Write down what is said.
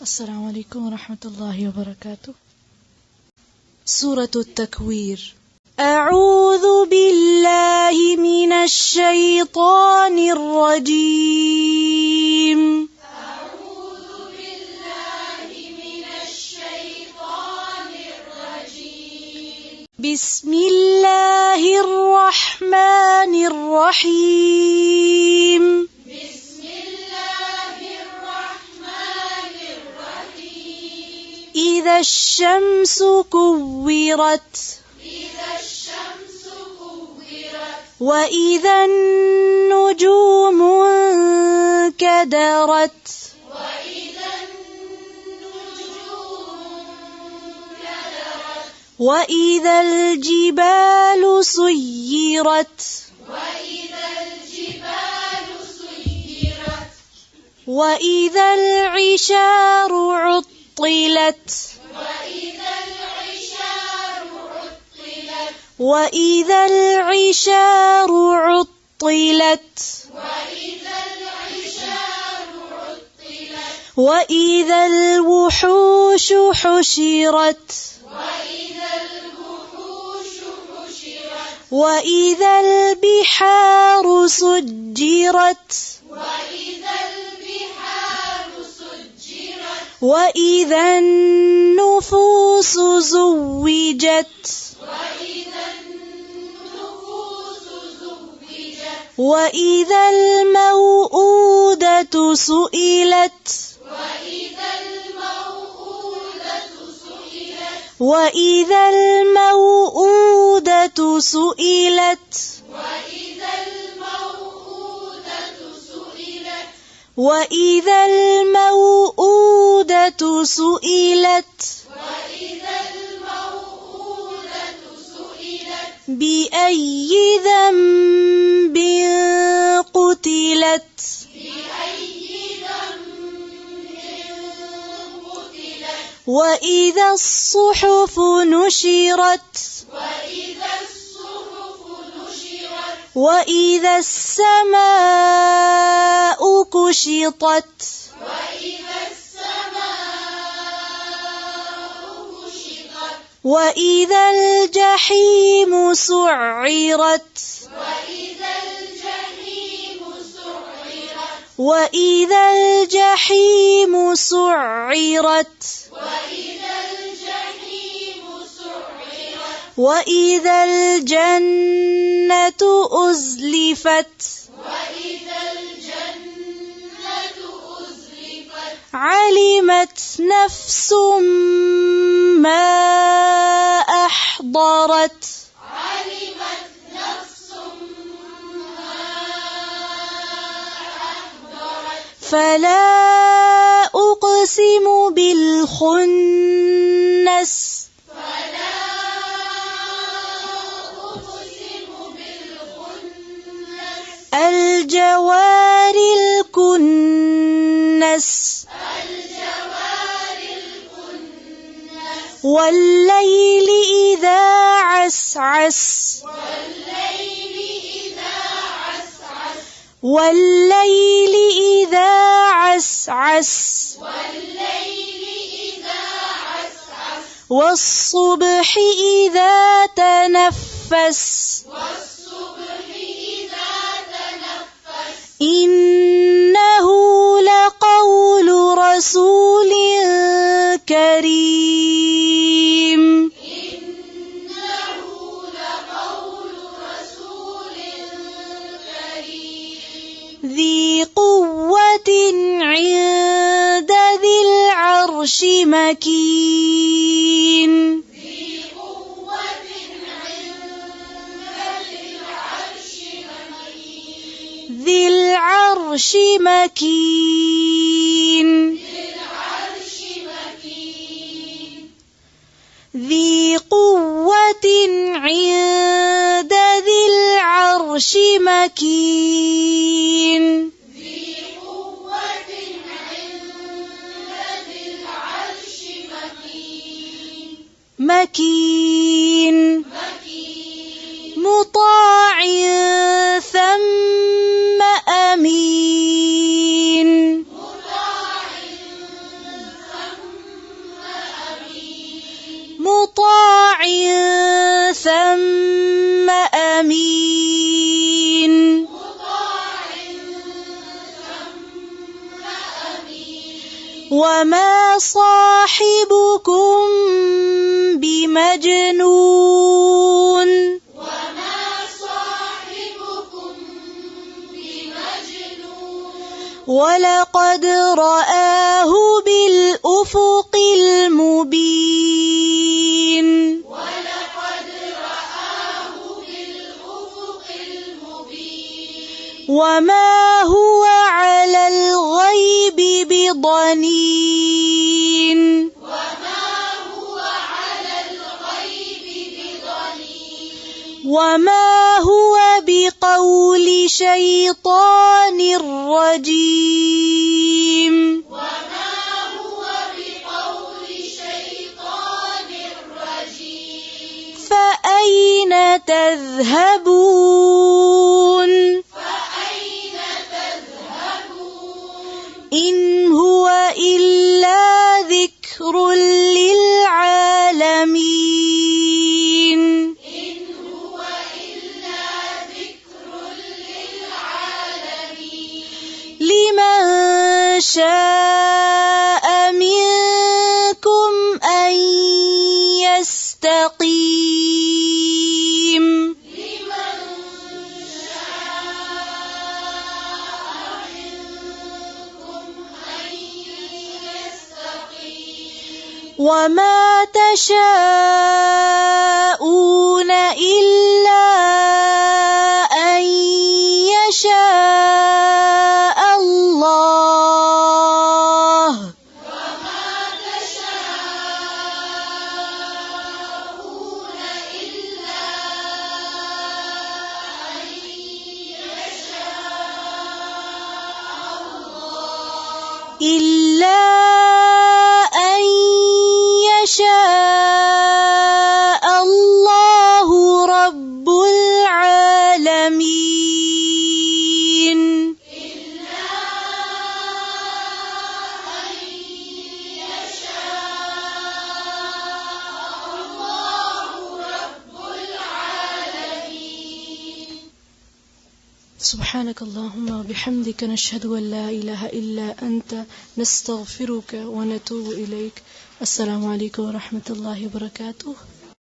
السلام عليكم ورحمة الله وبركاته. سورة التكوير. أعوذ بالله من الشيطان الرجيم. أعوذ بالله من الشيطان الرجيم. بسم الله الرحمن الرحيم. إذا الشمس كورت. وإذا النجوم انكدرت. وإذا الجبال سيرت. وإذا العشار عطلت. وإذا العشار عطلت. وإذا الوحوش حشرت. وإذا البحار سجرت. وإذا النفوس زوجت. وإذا الموءودة سئلت. وإذا الموءودة سئلت. وإذا الموءودة سئلت. بأي ذنب قتلت. وإذا الصحف نشرت. وإذا السماء كشطت. وإذا الجحيم سعرت. وإذا الجحيم سعرت. وإذا الجنة أزلفت. علمت نفس ما أحضرت. فلا أقسم بالخنس. الجوار الكنس. والليل إذا عسعس. والليل إذا عسعس. والصبح إذا تنفس. إنه لقول رسول كريم. ذي قوة عند ذي العرش مكين. ذي العرش مكين. ذي قوة عند ذي العرش مكين. مكين. مطاع ثم أمين. وما صاحبكم بمجنون ولقد رآه بالأفق المبين وما هو على الغيب بضنين وما هو بقول شيطان رجيم فأين تذهبون إن هو إلا ذكر للعالمين لمن شاء منكم أن يستقيم وما تشاءون إلا أن يشاء الله إلا أن يشاء الله رب العالمين سبحانك اللهم وبحمدك نشهد أن لا إله إلا أنت نستغفرك ونتوب إليك. السلام عليكم ورحمة الله وبركاته.